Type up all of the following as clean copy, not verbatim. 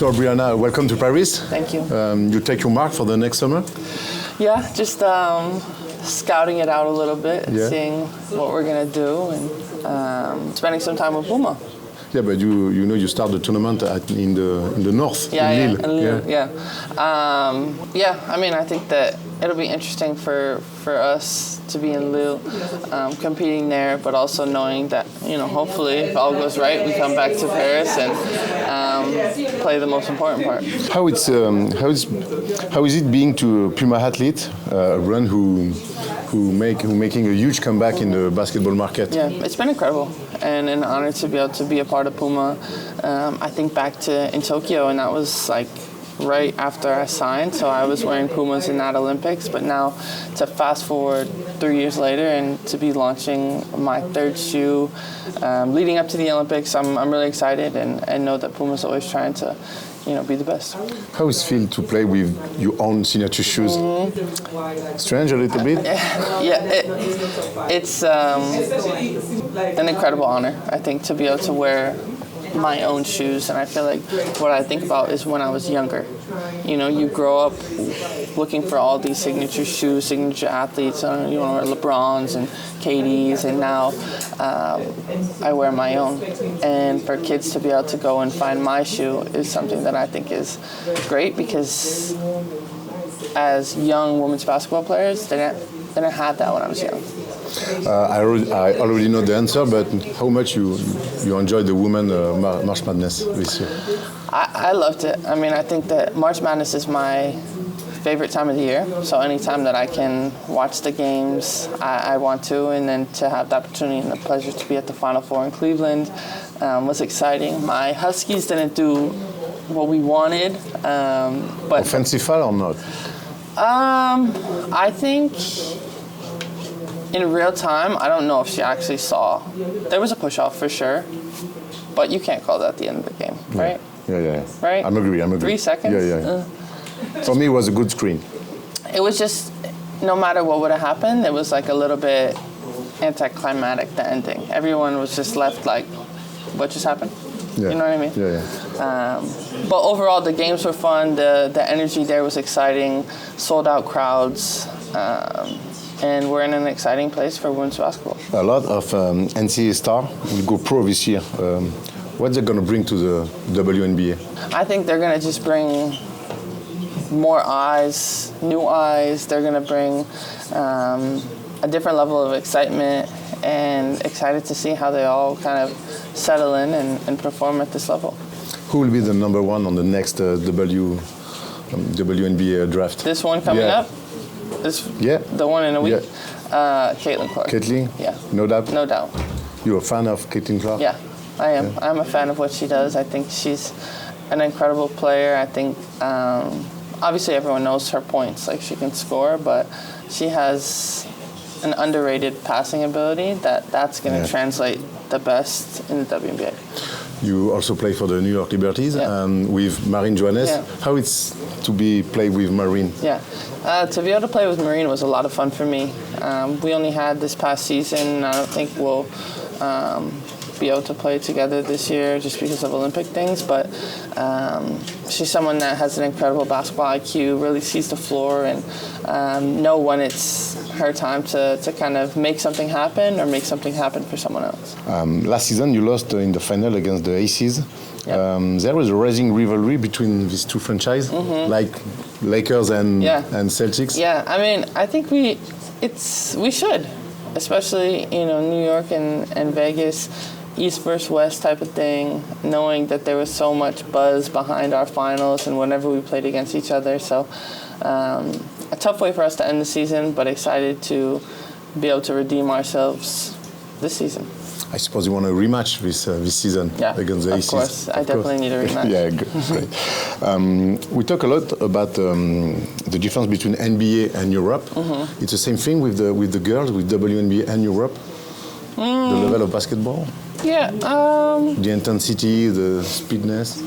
So Breanna, welcome to Paris. Thank you. You take your mark for the next summer? Yeah, just scouting it out a little bit, seeing what we're gonna do, and spending some time with Puma. Yeah, but you start the tournament in the north, in Lille. Yeah. I mean, I think that it'll be interesting for us to be in Lille, competing there, but also knowing that, hopefully, if all goes right, we come back to Paris and play the most important part. How is it being to a Puma athlete, a run who making a huge comeback in the basketball market? Yeah, it's been incredible and an honor to be able to be a part of Puma. I think back to in Tokyo, and that was like right after I signed, so I was wearing Pumas in that Olympics, but now to fast forward 3 years later and to be launching my third shoe leading up to the Olympics, I'm really excited and know that Puma's always trying to be the best. How is it feel to play with your own signature shoes? Strange a little bit? It's an incredible honor, I think, to be able to wear my own shoes, and I feel like what I think about is when I was younger. You grow up looking for all these signature shoes, signature athletes, LeBrons and KDs, and now I wear my own. And for kids to be able to go and find my shoe is something that I think is great, because as young women's basketball players, they didn't have that when I was young. I already know the answer, but how much you enjoyed the Women March Madness this year? I loved it. I mean, I think that March Madness is my favorite time of the year. So anytime that I can watch the games, I want to. And then to have the opportunity and the pleasure to be at the Final Four in Cleveland was exciting. My Huskies didn't do what we wanted. But offensive foul or not? I think in real time, I don't know if she actually saw. There was a push-off for sure, but you can't call that the end of the game, right? Yeah. Right? I'm agree. 3 seconds? Yeah. For me, it was a good screen. It was just, no matter what would have happened, it was like a little bit anticlimactic, the ending. Everyone was just left like, what just happened? Yeah. You know what I mean? Yeah. But overall, the games were fun. The energy there was exciting. Sold out crowds. And we're in an exciting place for women's basketball. A lot of NCAA stars will go pro this year. What's it going to bring to the WNBA? I think they're going to just bring more eyes, new eyes. They're going to bring a different level of excitement, and excited to see how they all kind of settle in and perform at this level. Who will be the number one on the next WNBA draft? This one coming up? The one in a week? Caitlin Clark. Caitlin? Yeah. No doubt? No doubt. You're a fan of Caitlin Clark? Yeah, I am. Yeah. I'm a fan of what she does. I think she's an incredible player. I think, obviously everyone knows her points, like she can score, but she has an underrated passing ability that's going to translate the best in the WNBA. You also play for the New York Liberties with Marine Johannes. Yeah. How it's to play with Marine? Yeah, to be able to play with Marine was a lot of fun for me. We only had this past season. I don't think we'll be able to play together this year just because of Olympic things, but she's someone that has an incredible basketball IQ, really sees the floor, and know when it's her time to kind of make something happen or make something happen for someone else. Last season you lost in the final against the Aces. Yep. There was a rising rivalry between these two franchises, like Lakers and Celtics. Yeah, I mean, I think we should, especially New York and Vegas, East versus West type of thing, knowing that there was so much buzz behind our finals and whenever we played against each other. So a tough way for us to end the season, but excited to be able to redeem ourselves this season. I suppose you want a rematch this season against the Aces. Of course, I definitely need a rematch. Great. We talk a lot about the difference between NBA and Europe. It's the same thing with the girls, with WNBA and Europe. The level of basketball. Yeah. The intensity, the speedness.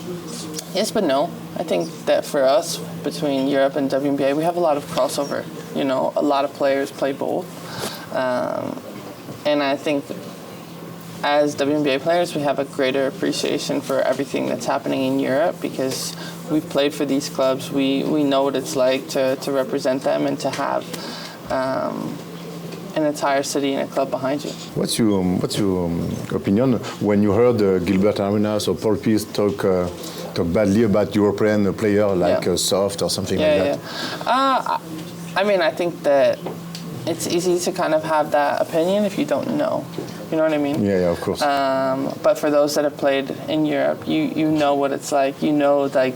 Yes, but no. I think that for us, between Europe and WNBA, we have a lot of crossover. A lot of players play both, and I think as WNBA players, we have a greater appreciation for everything that's happening in Europe because we've played for these clubs. We know what it's like to represent them and to have an entire city and a club behind you. What's your opinion when you heard Gilbert Arenas or Paul Pierce talk badly about European player like Soft or something like that? I mean, I think that it's easy to kind of have that opinion if you don't know. You know what I mean? Yeah, of course. But for those that have played in Europe, you know what it's like. You know, like,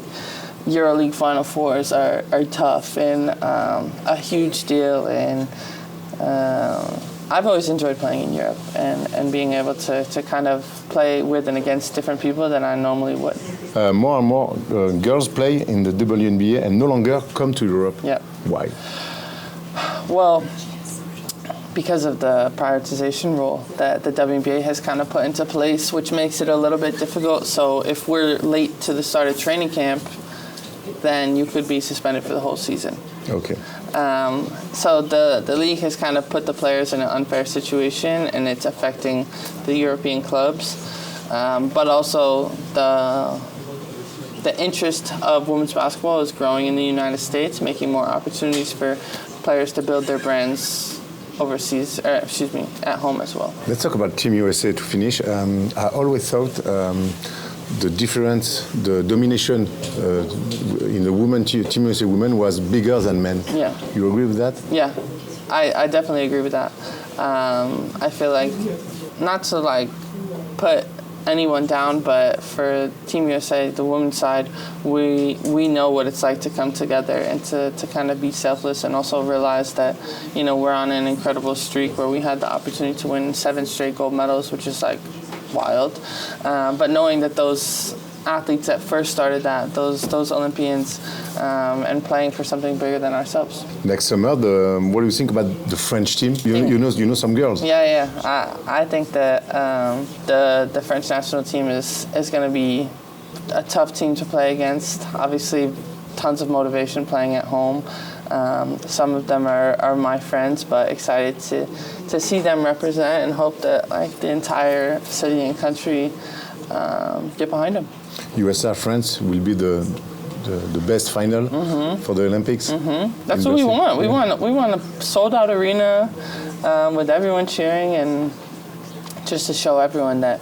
EuroLeague Final Fours are tough and a huge deal. And I've always enjoyed playing in Europe and being able to kind of play with and against different people than I normally would. More and more girls play in the WNBA and no longer come to Europe. Yeah. Why? Well, because of the prioritization rule that the WNBA has kind of put into place, which makes it a little bit difficult. So if we're late to the start of training camp, then you could be suspended for the whole season. Okay. So the league has kind of put the players in an unfair situation, and it's affecting the European clubs. But also the interest of women's basketball is growing in the United States, making more opportunities for players to build their brands overseas, at home as well. Let's talk about Team USA to finish. I always thought the difference, the domination in the Team USA women was bigger than men. Yeah. You agree with that? Yeah, I definitely agree with that. I feel like, not to like put anyone down, but for Team USA, the women's side, we know what it's like to come together and to kind of be selfless and also realize that, you know, we're on an incredible streak where we had the opportunity to win 7 straight gold medals, which is like wild. But knowing that those athletes that first started that, those Olympians, and playing for something bigger than ourselves. Next summer, what do you think about the French team? You know some girls. Yeah. I think that the French national team is going to be a tough team to play against. Obviously, tons of motivation playing at home. Some of them are my friends, but excited to see them represent and hope that like the entire city and country get behind them. USA France will be the best final for the Olympics. That's what we want. We want a sold out arena with everyone cheering, and just to show everyone that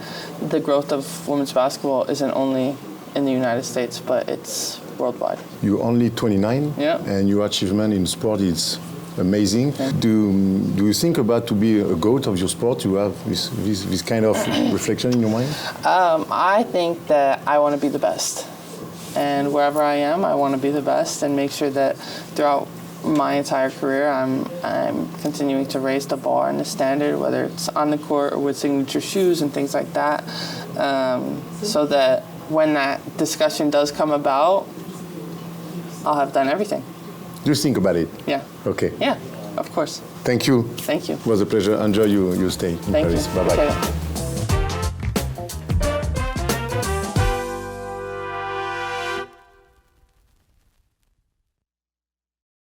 the growth of women's basketball isn't only in the United States, but it's worldwide. You're only 29, and your achievement in sport is amazing. Yeah. Do you think about to be a GOAT of your sport? You have this kind of reflection in your mind? I think that I want to be the best. And wherever I am, I want to be the best and make sure that throughout my entire career, I'm continuing to raise the bar and the standard, whether it's on the court or with signature shoes and things like that, so that when that discussion does come about, I'll have done everything. Just think about it. Yeah. Okay. Yeah, of course. Thank you. Thank you. It was a pleasure. Enjoy your stay in Paris. Thank you. Bye-bye. Okay.